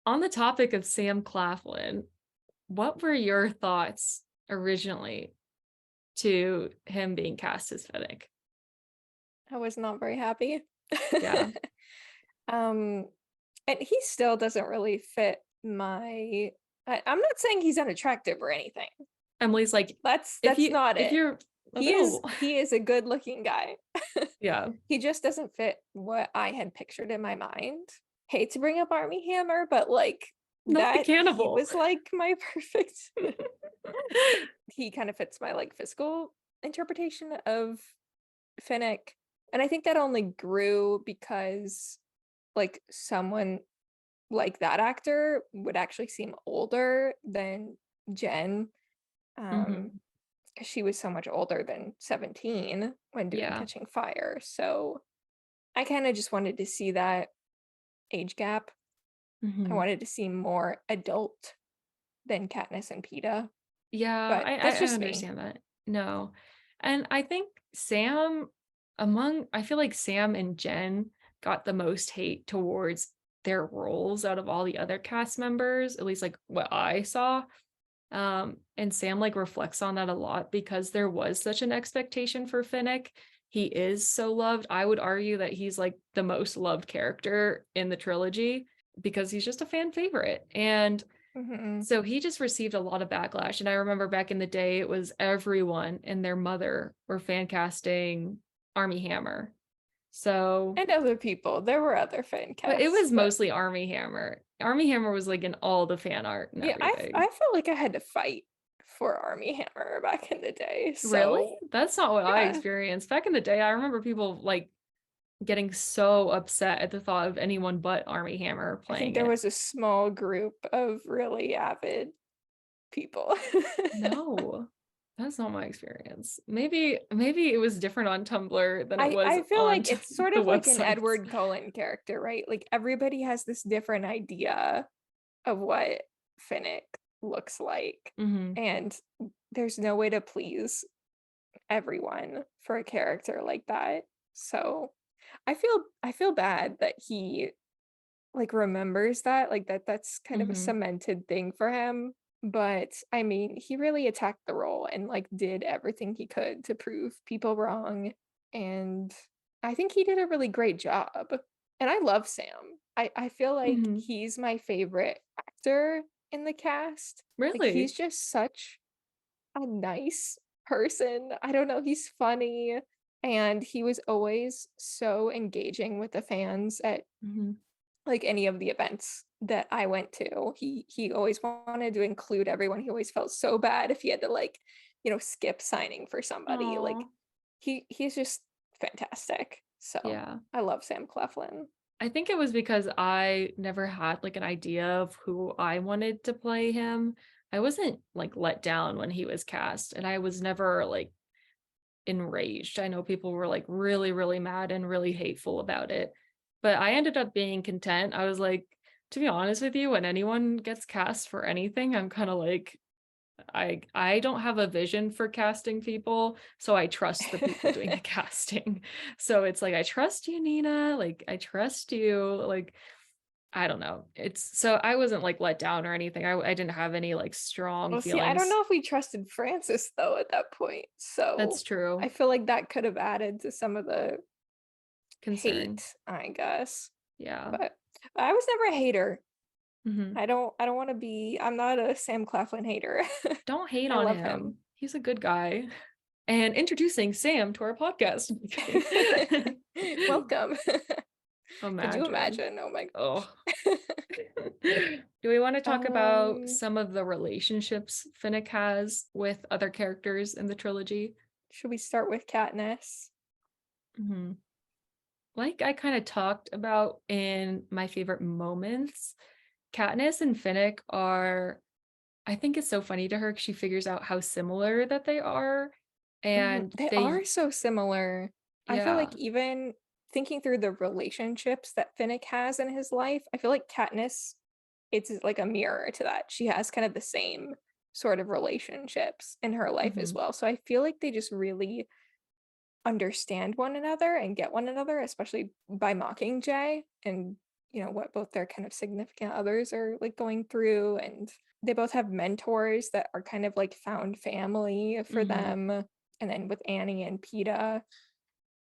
Speaker 1: On the topic of Sam Claflin, what were your thoughts originally to him being cast as Finnick?
Speaker 2: I was not very happy.
Speaker 1: Yeah.
Speaker 2: um, and he still doesn't really fit my. I'm not saying he's unattractive or anything.
Speaker 1: Emily's like,
Speaker 2: That's not
Speaker 1: if
Speaker 2: it.
Speaker 1: you're
Speaker 2: He is
Speaker 1: no.
Speaker 2: he is a good looking guy.
Speaker 1: Yeah.
Speaker 2: He just doesn't fit what I had pictured in my mind. Hate to bring up Army Hammer, but like
Speaker 1: Not the
Speaker 2: that he
Speaker 1: cannibal.
Speaker 2: was like my perfect he kind of fits my like physical interpretation of Finnick. And I think that only grew because like someone like that actor would actually seem older than Jen. Um,
Speaker 1: Mhm.
Speaker 2: because she was so much older than 17 when doing
Speaker 1: Yeah.
Speaker 2: Catching Fire. So I kind of just wanted to see that age gap. I
Speaker 1: Mhm.
Speaker 2: wanted to see more adult than Katniss and Peeta,
Speaker 1: Yeah,
Speaker 2: but
Speaker 1: I
Speaker 2: that's just me.
Speaker 1: understand that. No. And I think Sam I feel like Sam and Jen got the most hate towards their roles out of all the other cast members, at least like what I saw. And Sam like reflects on that a lot because there was such an expectation for Finnick. He is so loved. I would argue that he's like the most loved character in the trilogy because he's just a fan favorite. And
Speaker 2: Mhm.
Speaker 1: so he just received a lot of backlash. And I remember back in the day, it was everyone and their mother were fan casting Army Hammer. So,
Speaker 2: And other people. There were other fan
Speaker 1: but it
Speaker 2: casts,
Speaker 1: was
Speaker 2: but
Speaker 1: mostly Army Hammer. Army Hammer was like in all the fan art and
Speaker 2: yeah, I
Speaker 1: everything.
Speaker 2: felt like I had to fight for Army Hammer back in the day.
Speaker 1: Really?
Speaker 2: So
Speaker 1: That's not what I
Speaker 2: yeah,
Speaker 1: experienced. Back in the day, I remember people like getting so upset at the thought of anyone but Army Hammer
Speaker 2: I think
Speaker 1: playing
Speaker 2: there
Speaker 1: it.
Speaker 2: was a small group of really avid people.
Speaker 1: No, that's not my experience. Maybe it was different on Tumblr than it was
Speaker 2: I feel
Speaker 1: on
Speaker 2: like it's sort
Speaker 1: the
Speaker 2: of like an
Speaker 1: websites.
Speaker 2: Edward Cullen character, right? Like everybody has this different idea of what Finnick looks like.
Speaker 1: Hmm.
Speaker 2: And there's no way to please everyone for a character like that. So I feel bad that he like remembers that, like that's kind of a
Speaker 1: Hmm.
Speaker 2: cemented thing for him. But I mean, he really attacked the role and like did everything he could to prove people wrong. And I think he did a really great job. And I love Sam. I feel like
Speaker 1: Hmm.
Speaker 2: he's my favorite actor in the cast. Like he's
Speaker 1: Really?
Speaker 2: just such a nice person. I don't know, he's funny. And he was always so engaging with the fans at
Speaker 1: Hmm.
Speaker 2: like any of the events that I went to. He always wanted to include everyone. He always felt so bad if he had to like, skip signing for somebody. Like
Speaker 1: Oh,
Speaker 2: he's just fantastic. So
Speaker 1: yeah.
Speaker 2: I love Sam Cleflin.
Speaker 1: I think it was because I never had like an idea of who I wanted to play him. I wasn't like let down when he was cast, and I was never like enraged. I know people were like really, really mad and really hateful about it, but I ended up being content. I was like, to be honest with you, when anyone gets cast for anything, I'm kind of like, I don't have a vision for casting people, so I trust the people doing the casting. So it's like I trust you, Nina. Like I trust you. Like I don't know. It's so I wasn't like let down or anything. I didn't have any like strong
Speaker 2: Well, see, I don't
Speaker 1: feelings.
Speaker 2: know if we trusted Francis though at that point.
Speaker 1: That's
Speaker 2: So I
Speaker 1: true.
Speaker 2: feel like that could have added to some of the
Speaker 1: Concern.
Speaker 2: hate, I guess.
Speaker 1: Yeah.
Speaker 2: But I was never a hater.
Speaker 1: Hmm.
Speaker 2: I don't want to be I'm not a Sam Claflin hater.
Speaker 1: Don't hate
Speaker 2: I
Speaker 1: on
Speaker 2: love him.
Speaker 1: him. He's a good guy. and introducing Sam to our podcast. I'm kidding.
Speaker 2: Welcome. Could you
Speaker 1: Imagine.
Speaker 2: imagine? Oh my
Speaker 1: Oh.
Speaker 2: gosh.
Speaker 1: Do we want to talk about
Speaker 2: Um,
Speaker 1: some of the relationships Finnick has with other characters in the trilogy?
Speaker 2: should we start with Katniss?
Speaker 1: Mhm. Like I kind of talked about in my favorite moments, Katniss and Finnick are, I think it's so funny to her 'cause she figures out how similar that they are. And
Speaker 2: They
Speaker 1: they,
Speaker 2: are so similar. I feel
Speaker 1: yeah.
Speaker 2: like even thinking through the relationships that Finnick has in his life, I feel like Katniss, it's like a mirror to that. She has kind of the same sort of relationships in her life as
Speaker 1: Mhm.
Speaker 2: well. So I feel like they just really understand one another and get one another, especially by Mockingjay and what both their kind of significant others are like going through. And they both have mentors that are kind of like found family for
Speaker 1: Mhm.
Speaker 2: them. And then with Annie and Peta,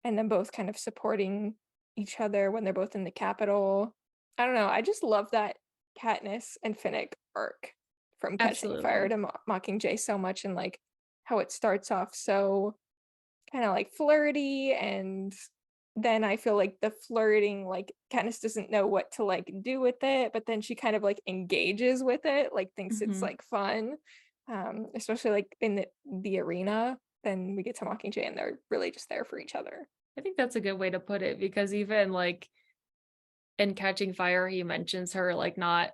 Speaker 2: and then both kind of supporting each other when they're both in the capital. I don't know. I just love that Katniss and Finnick arc from Catching Fire
Speaker 1: Absolutely.
Speaker 2: to Mockingjay so much, and like how it starts off so kind of like flirty, and then I feel like the flirting, like Katniss doesn't know what to like do with it, but then she kind of like engages with it, like thinks it's
Speaker 1: Mhm.
Speaker 2: like fun. Especially like in the arena, then we get to Mockingjay and they're really just there for each other.
Speaker 1: I think that's a good way to put it because even like in Catching Fire, he mentions her like not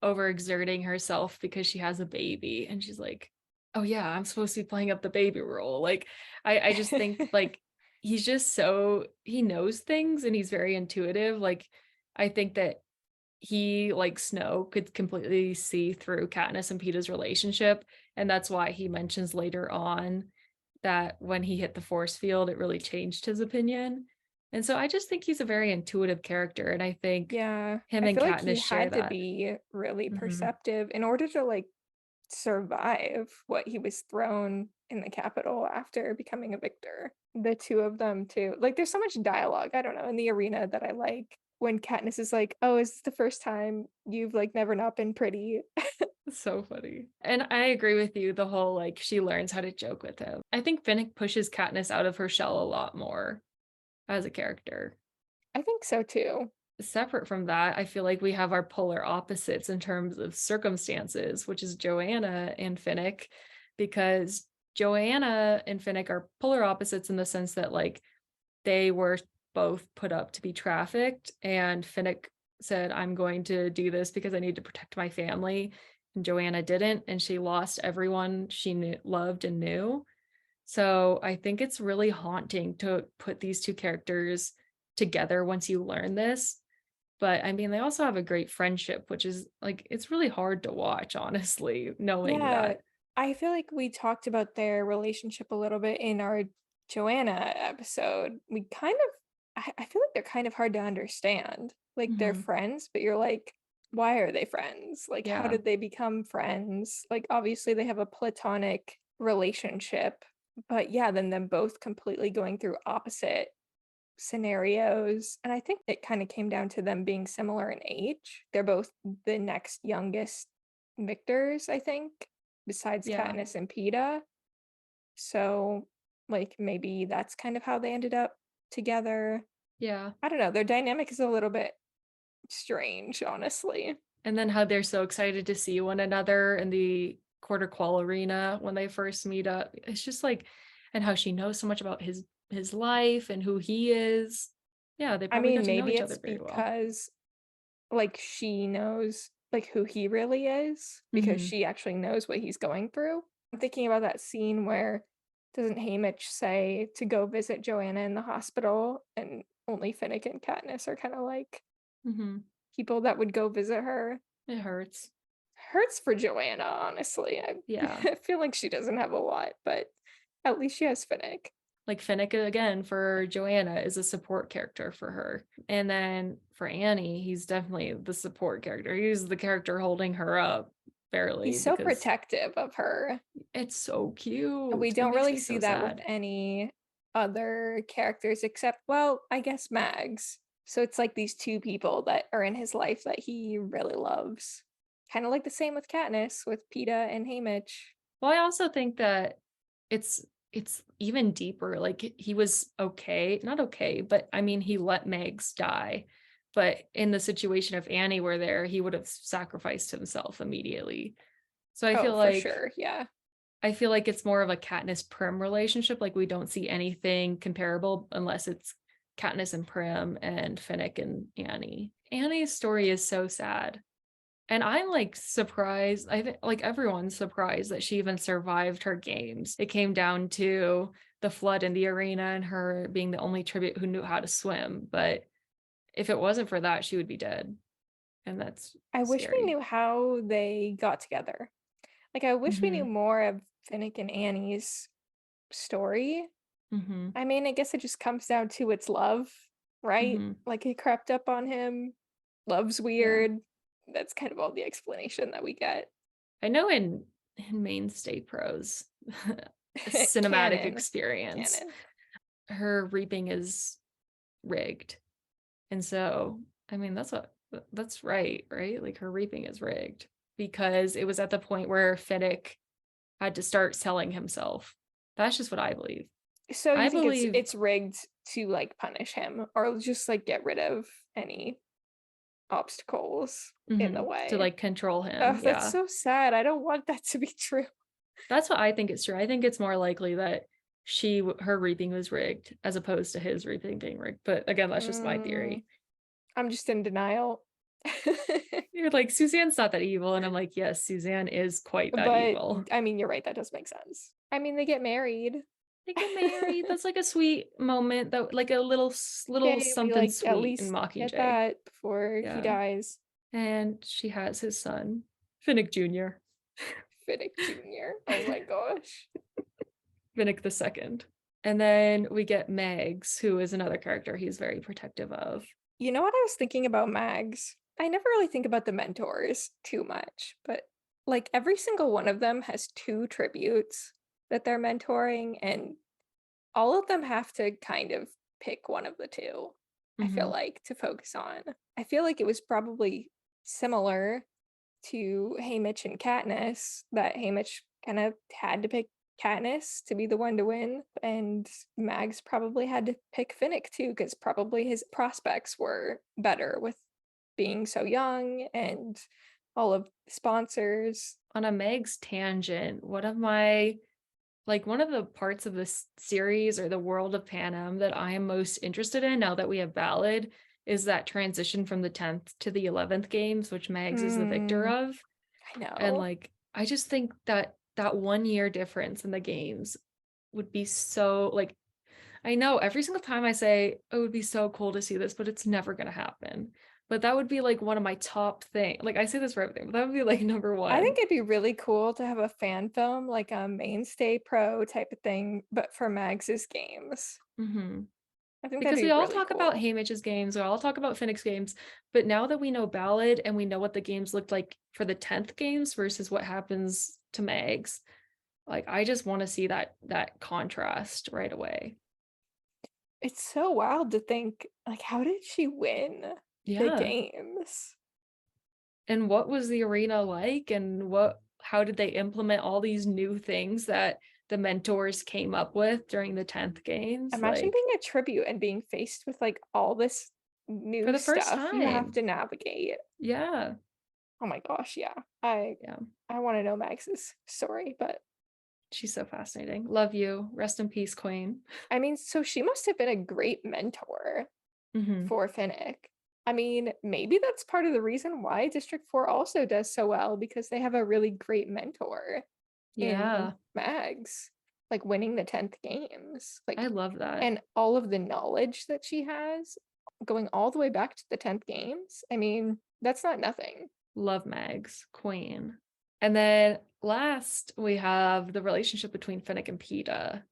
Speaker 1: overexerting herself because she has a baby. And she's like, oh, yeah, I'm supposed to be playing up the baby role. Like, I just think like he's just so, he knows things and he's very intuitive. Like, I think that he, like Snow, could completely see through Katniss and Peeta's relationship. And that's why he mentions later on that when he hit the force field, it really changed his opinion. And so I just think he's a very intuitive character. And I think
Speaker 2: Yeah,
Speaker 1: him
Speaker 2: I
Speaker 1: and
Speaker 2: feel like
Speaker 1: Katniss
Speaker 2: he
Speaker 1: share
Speaker 2: had to
Speaker 1: that.
Speaker 2: be really
Speaker 1: Mhm.
Speaker 2: perceptive in order to like survive what he was thrown in the capital after becoming a victor. The two of them too. Like there's so much dialogue, I don't know, in the arena that I like when Katniss is like, "Oh, is this the first time you've like never not been pretty?"
Speaker 1: So funny. And I agree with you, the whole like she learns how to joke with him. I think Finnick pushes Katniss out of her shell a lot more as a character.
Speaker 2: I think so too.
Speaker 1: Separate from that, I feel like we have our polar opposites in terms of circumstances, which is Joanna and Finnick, because Joanna and Finnick are polar opposites in the sense that like they were both put up to be trafficked, and Finnick said, I'm going to do this because I need to protect my family. And Joanna didn't, and she lost everyone she loved and knew. So I think it's really haunting to put these two characters together once you learn this. But I mean, they also have a great friendship, which is like, it's really hard to watch, honestly, knowing
Speaker 2: Yeah,
Speaker 1: that.
Speaker 2: I feel like we talked about their relationship a little bit in our Joanna episode. We kind of, I feel like they're kind of hard to understand. Like they're
Speaker 1: Mhm.
Speaker 2: friends, but you're like, why are they friends? Like, how
Speaker 1: Yeah.
Speaker 2: did they become friends? Like, obviously, they have a platonic relationship, but yeah, then them both completely going through opposite scenarios. And I think it kind of came down to them being similar in age. They're both the next youngest victors, I think, besides
Speaker 1: Yeah.
Speaker 2: Katniss and Peeta. So, like, maybe that's kind of how they ended up together.
Speaker 1: Yeah.
Speaker 2: I don't know. Their dynamic is a little bit strange, honestly.
Speaker 1: And then how they're so excited to see one another in the quarter quell arena when they first meet up. It's just like, and how she knows so much about his life and who he is. Yeah, they
Speaker 2: I
Speaker 1: probably got
Speaker 2: mean,
Speaker 1: to know
Speaker 2: maybe
Speaker 1: each
Speaker 2: it's
Speaker 1: other very well.
Speaker 2: because like she knows like who he really is because
Speaker 1: Hmm.
Speaker 2: she actually knows what he's going through. I'm thinking about that scene where doesn't Haymitch say to go visit Joanna in the hospital and only Finnick and Katniss are kind of like
Speaker 1: Hmm.
Speaker 2: people that would go visit her.
Speaker 1: It hurts.
Speaker 2: Hurts for Joanna, honestly. I,
Speaker 1: Yeah.
Speaker 2: I feel like she doesn't have a lot, but at least she has Finnick.
Speaker 1: Like Finnick again for Joanna is a support character for her. And then for Annie, he's definitely the support character. He's the character holding her up barely
Speaker 2: He's so
Speaker 1: because
Speaker 2: protective of her.
Speaker 1: it's so
Speaker 2: And we
Speaker 1: cute. It
Speaker 2: don't
Speaker 1: makes
Speaker 2: really
Speaker 1: me
Speaker 2: see
Speaker 1: so
Speaker 2: that with
Speaker 1: sad.
Speaker 2: any other characters except, well, I guess Mags. So it's like these two people that are in his life that he really loves. Kind of like the same with Katniss, with Peeta and Haymitch.
Speaker 1: Well, I also think that it's it's even deeper. Like he was okay, not okay, but I mean, he let Megs die. But in the situation of Annie were there, he would have sacrificed himself immediately. So
Speaker 2: Oh, for sure. Yeah.
Speaker 1: I feel like it's more of a Katniss Prim relationship. Like we don't see anything comparable unless it's Katniss and Prim and Finnick and Annie. Annie's story is so sad. And I'm like surprised. I think like everyone's surprised that she even survived her games. It came down to the flood in the arena and her being the only tribute who knew how to swim. But if it wasn't for that, she would be dead. And that's
Speaker 2: I wish we
Speaker 1: scary.
Speaker 2: knew how they got together. Like, I wish we knew
Speaker 1: Hmm.
Speaker 2: more of Finnick and Annie's story.
Speaker 1: Hmm.
Speaker 2: I mean, I guess it just comes down to it's love, right?
Speaker 1: Hmm.
Speaker 2: Like, he crept up on him. Love's
Speaker 1: Yeah.
Speaker 2: weird. That's kind of all the explanation that we get.
Speaker 1: I know in mainstay prose, cinematic
Speaker 2: Canon.
Speaker 1: experience,
Speaker 2: Canon.
Speaker 1: her reaping is rigged. And so, I mean, that's right? Like her reaping is rigged because it was at the point where Finnick had to start selling himself. That's just what I believe.
Speaker 2: So
Speaker 1: I
Speaker 2: you think it's
Speaker 1: believe
Speaker 2: it's rigged to like punish him or just like get rid of any obstacles in the
Speaker 1: to
Speaker 2: way?
Speaker 1: like control
Speaker 2: Oh,
Speaker 1: him.
Speaker 2: that's
Speaker 1: Yeah.
Speaker 2: so sad. I don't want that to be true.
Speaker 1: That's what I think is true. I think it's more likely that her reaping was rigged as opposed to his reaping being rigged. But again, that's just my
Speaker 2: Mm,
Speaker 1: theory.
Speaker 2: I'm just in denial.
Speaker 1: You're like, Suzanne's not that evil. And I'm like, yes, Suzanne is quite that
Speaker 2: But
Speaker 1: evil.
Speaker 2: I mean, you're right. That does make sense. I mean, they get married.
Speaker 1: They get married. That's like a sweet moment, that like a little
Speaker 2: Okay, we
Speaker 1: something
Speaker 2: like at
Speaker 1: sweet in
Speaker 2: least get
Speaker 1: Mockingjay.
Speaker 2: that before he
Speaker 1: Yeah.
Speaker 2: dies.
Speaker 1: And she has his son, Finnick Jr.,
Speaker 2: Finnick Jr. Oh my gosh.
Speaker 1: Finnick the second. And then we get Megs, who is another character he's very protective of.
Speaker 2: You know what I was thinking about Mags? I never really think about the mentors too much, but like every single one of them has two tributes that they're mentoring, and all of them have to kind of pick one of the two, I feel
Speaker 1: Hmm.
Speaker 2: like, to focus on. I feel like it was probably similar to Haymitch and Katniss, that Haymitch kind of had to pick Katniss to be the one to win, and Mags probably had to pick Finnick too, because probably his prospects were better with being so young and all of the sponsors.
Speaker 1: On a Megs tangent, one of the parts of this series or the world of Panem that I am most interested in now that we have Ballad is that transition from the 10th to the 11th games, which Megs is the victor
Speaker 2: Mm,
Speaker 1: of.
Speaker 2: I
Speaker 1: And
Speaker 2: know.
Speaker 1: like, I just think that that 1 year difference in the games would be so like, I know every single time I say it would be so cool to see this, but it's never going to happen. But that would be like one of my top things. Like I say this for everything, but that would be like number
Speaker 2: I
Speaker 1: one.
Speaker 2: think it'd be really cool to have a fan film, like a mainstay pro type of thing, but for Mags's games.
Speaker 1: Hmm.
Speaker 2: I think that'd
Speaker 1: Because
Speaker 2: be
Speaker 1: we all
Speaker 2: really
Speaker 1: talk about
Speaker 2: cool.
Speaker 1: Haymitch's games, we all talk about Finnick's games, but now that we know Ballad and we know what the games looked like for the 10th games versus what happens to Megs, like I just want to see that contrast right away.
Speaker 2: It's so wild to think, like, how did she win the
Speaker 1: Yeah.
Speaker 2: games?
Speaker 1: And what was the arena like, and how did they implement all these new things that the mentors came up with during the 10th games?
Speaker 2: Imagine
Speaker 1: Like
Speaker 2: being a tribute and being faced with like all this
Speaker 1: for
Speaker 2: new
Speaker 1: the first
Speaker 2: stuff you have
Speaker 1: time.
Speaker 2: to navigate.
Speaker 1: Yeah.
Speaker 2: Oh my gosh, yeah. I
Speaker 1: Yeah.
Speaker 2: I want to know Max's story, but
Speaker 1: She's so fascinating. Love you. Rest in peace, Queen.
Speaker 2: I mean, so she must have been a great mentor
Speaker 1: Hmm.
Speaker 2: for Finnick. I mean, maybe that's part of the reason why District 4 also does so well, because they have a really great mentor in
Speaker 1: Yeah.
Speaker 2: Mags, like winning the 10th games.
Speaker 1: I
Speaker 2: Like,
Speaker 1: love that.
Speaker 2: and all of the knowledge that she has going all the way back to the 10th games. I mean, that's not nothing.
Speaker 1: Love Mags, Queen. And then last we have the relationship between Finnick and Peeta,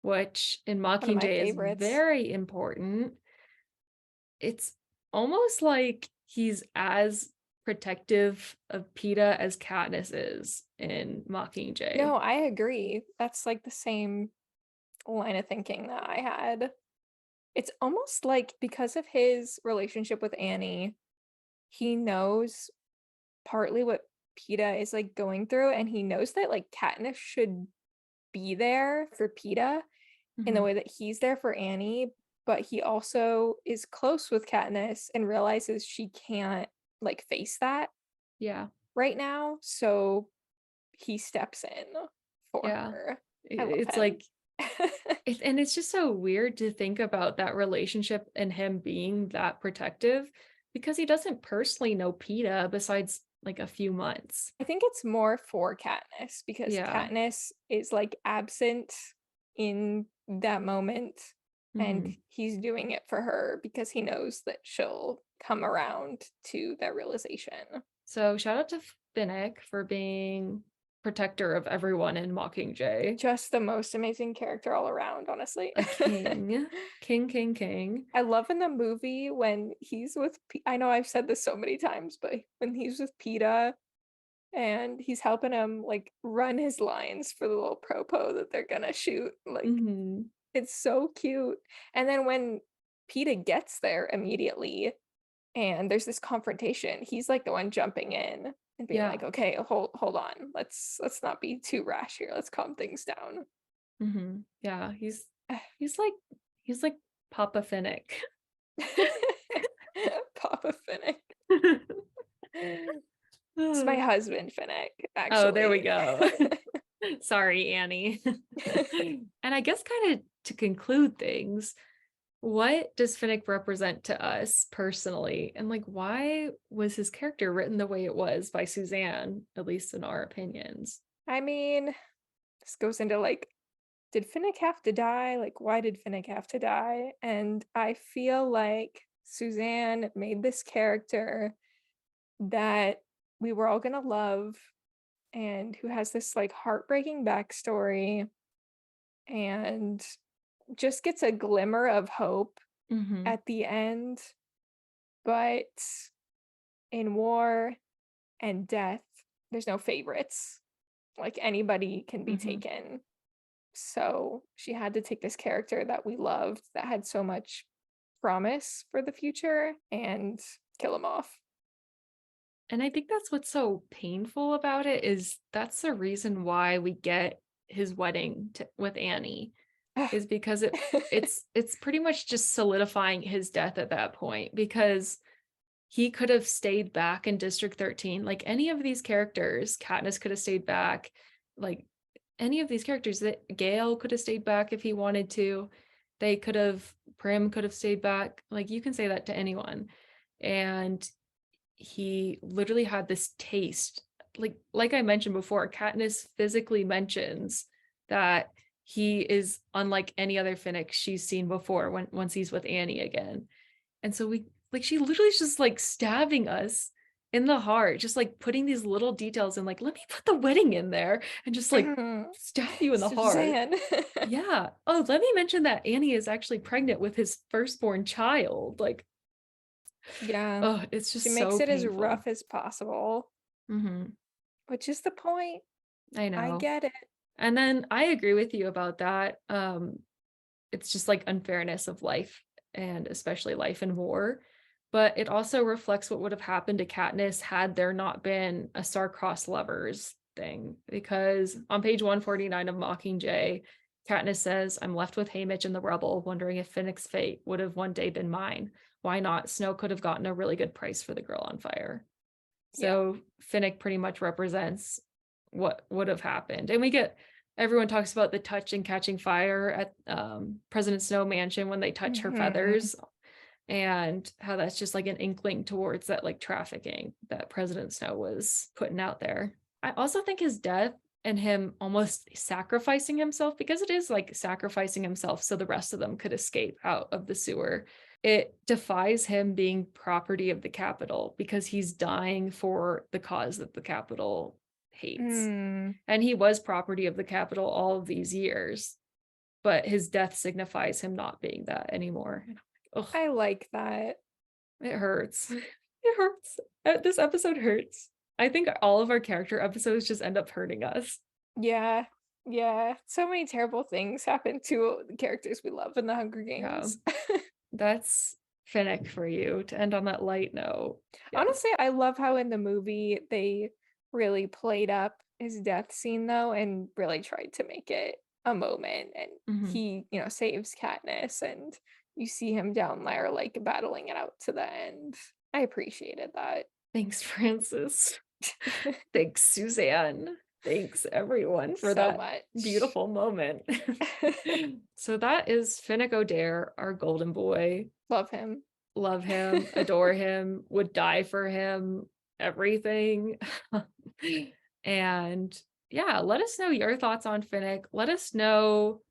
Speaker 1: which in
Speaker 2: One of my
Speaker 1: Mockingjay is
Speaker 2: favorites.
Speaker 1: very important. It's almost like he's as protective of Peeta as Katniss is in
Speaker 2: No,
Speaker 1: Mockingjay.
Speaker 2: I agree. That's like the same line of thinking that I had. It's almost like because of his relationship with Annie, he knows partly what Peeta is like going through, and he knows that like Katniss should be there for Peeta in the
Speaker 1: Mhm.
Speaker 2: way that he's there for Annie, but he also is close with Katniss and realizes she can't like face that
Speaker 1: Yeah.
Speaker 2: right now. So he steps in for
Speaker 1: Yeah.
Speaker 2: her. I love
Speaker 1: It's
Speaker 2: him.
Speaker 1: like and it's just so weird to think about that relationship and him being that protective because he doesn't personally know PETA besides like a few months.
Speaker 2: I think it's more for Katniss because
Speaker 1: Yeah.
Speaker 2: Katniss is like absent in that moment and
Speaker 1: Mhm.
Speaker 2: he's doing it for her because he knows that she'll come around to that realization.
Speaker 1: So shout out to Finnick for being protector of everyone in Mockingjay.
Speaker 2: Just the most amazing character all around, honestly.
Speaker 1: A king. King, king, king.
Speaker 2: I love in the movie when he's with I know I've said this so many times, but when he's with Peeta and he's helping him like run his lines for the little propo that they're gonna shoot, like
Speaker 1: Mhm.
Speaker 2: it's so cute. And then when Peeta gets there immediately and there's this confrontation, he's like the one jumping in and being
Speaker 1: Yeah.
Speaker 2: like, okay, hold on. Let's not be too rash here. Let's calm things down.
Speaker 1: Mhm. Yeah, he's like he's like Papa Finnick.
Speaker 2: Papa Finnick. It's my husband, Finnick,
Speaker 1: Oh, there we
Speaker 2: actually.
Speaker 1: go. Sorry, Annie. And I guess kind of to conclude things, what does Finnick represent to us personally? And like, why was his character written the way it was by Suzanne, at least in our opinions?
Speaker 2: I mean, this goes into like, did Finnick have to die? Like, why did Finnick have to die? And I feel like Suzanne made this character that we were all gonna love and who has this like heartbreaking backstory and just gets a glimmer of hope
Speaker 1: Hmm.
Speaker 2: at the end. But in war and death, there's no favorites. Like anybody can be
Speaker 1: Hmm.
Speaker 2: taken. So she had to take this character that we loved that had so much promise for the future and kill him off.
Speaker 1: And I think that's what's so painful about it is that's the reason why we get his wedding with Annie is because it's pretty much just solidifying his death at that point because he could have stayed back in District 13. Like any of these characters, Katniss could have stayed back. Like any of these characters, that Gale could have stayed back if he wanted to. They could have, Prim could have stayed back. Like you can say that to anyone. And he literally had this taste. Like I mentioned before, Katniss physically mentions that he is unlike any other Finnick she's seen before when once he's with Annie again. And so we like she literally is just like stabbing us in the heart, just like putting these little details in, like, let me put the wedding in there and just like stab you in the heart.
Speaker 2: Suzanne.
Speaker 1: Yeah. Oh, let me mention that Annie is actually pregnant with his firstborn child. Like,
Speaker 2: Yeah.
Speaker 1: oh, it's
Speaker 2: She
Speaker 1: just
Speaker 2: makes
Speaker 1: so
Speaker 2: it as
Speaker 1: painful.
Speaker 2: rough as possible,
Speaker 1: Hmm.
Speaker 2: which is the point.
Speaker 1: I
Speaker 2: I
Speaker 1: know.
Speaker 2: get it.
Speaker 1: And then I agree with you about that. It's just like unfairness of life and especially life in war. But it also reflects what would have happened to Katniss had there not been a star-crossed lovers thing. Because on page 149 of Mockingjay, Katniss says, I'm left with Haymitch and the rebel, wondering if Finnick's fate would have one day been mine. Why not? Snow could have gotten a really good price for the girl on fire.
Speaker 2: Yeah.
Speaker 1: So Finnick pretty much represents what would have happened. And we get everyone talks about the touch and catching fire at President Snow Mansion when they touch her
Speaker 2: Mhm.
Speaker 1: feathers and how that's just like an inkling towards that like trafficking that President Snow was putting out there. I also think his death and him almost sacrificing himself, because it is like sacrificing himself so the rest of them could escape out of the sewer, it defies him being property of the Capitol because he's dying for the cause that the Capitol hates.
Speaker 2: Mm.
Speaker 1: And he was property of the Capitol all of these years, but his death signifies him not being that anymore. Ugh,
Speaker 2: I like that.
Speaker 1: it hurts. It hurts. This episode hurts. I think all of our character episodes just end up hurting us.
Speaker 2: Yeah. Yeah. So many terrible things happen to the characters we love in the Hunger
Speaker 1: Yeah,
Speaker 2: Games.
Speaker 1: that's Finnick for you to end on that light note. Yes.
Speaker 2: Honestly, I love how in the movie they really played up his death scene though and really tried to make it a moment, and
Speaker 1: Mhm.
Speaker 2: he, saves Katniss, and you see him down there like battling it out to the end. I appreciated that.
Speaker 1: Thanks, Francis. Thanks, Suzanne. Thanks, everyone, for
Speaker 2: So
Speaker 1: that
Speaker 2: much.
Speaker 1: beautiful moment. So that is Finnick Odair, our golden boy.
Speaker 2: Love him.
Speaker 1: Love him, adore him, would die for him, everything. And yeah, let us know your thoughts on Finnick. Let us know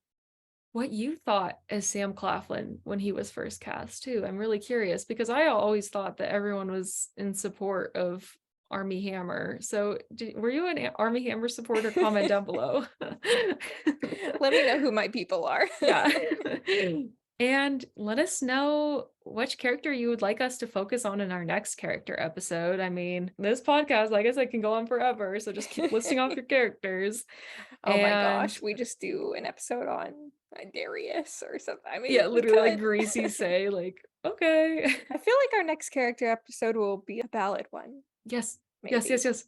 Speaker 1: what you thought as Sam Claflin when he was first cast too. I'm really curious because I always thought that everyone was in support of Army Hammer. So were you an Army Hammer supporter? Comment down below.
Speaker 2: Let me know who my people are.
Speaker 1: Yeah. And let us know which character you would like us to focus on in our next character episode. I mean, this podcast, I guess I can go on forever. So just keep listing off your characters.
Speaker 2: Oh my
Speaker 1: And
Speaker 2: gosh, we just do an episode on Darius or something. I
Speaker 1: yeah,
Speaker 2: mean, we
Speaker 1: literally like
Speaker 2: could.
Speaker 1: Greasy say, like, okay.
Speaker 2: I feel like our next character episode will be a ballad one,
Speaker 1: Yes, yes, yes,
Speaker 2: maybe.
Speaker 1: yes.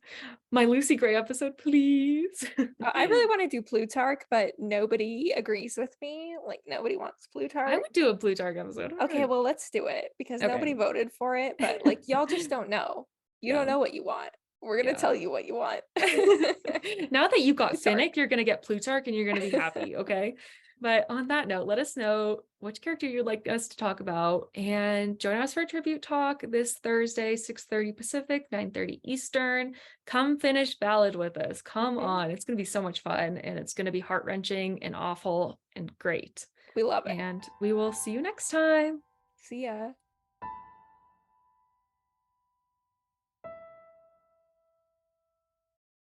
Speaker 1: My Lucy Gray episode, please.
Speaker 2: I really want to do Plutarch, but nobody agrees with me. Like, nobody wants
Speaker 1: I
Speaker 2: Plutarch.
Speaker 1: would do a Plutarch episode.
Speaker 2: Okay, well, let's do it because
Speaker 1: Okay.
Speaker 2: nobody voted for it, but like, y'all just don't know. You don't
Speaker 1: Yeah.
Speaker 2: know what you want. We're gonna
Speaker 1: Yeah.
Speaker 2: tell you what you want.
Speaker 1: Now that you've got
Speaker 2: Plutarch.
Speaker 1: Finnick, you're gonna get Plutarch and you're gonna be happy, okay? But on that note, let us know which character you'd like us to talk about and join us for Tribute Talk this Thursday, 6:30 Pacific, 9:30 Eastern. Come finish Ballad with us. Come
Speaker 2: Mhm.
Speaker 1: on. It's gonna be so much fun and it's gonna be heart-wrenching and awful and great.
Speaker 2: We love it.
Speaker 1: And we will see you next time.
Speaker 2: See ya.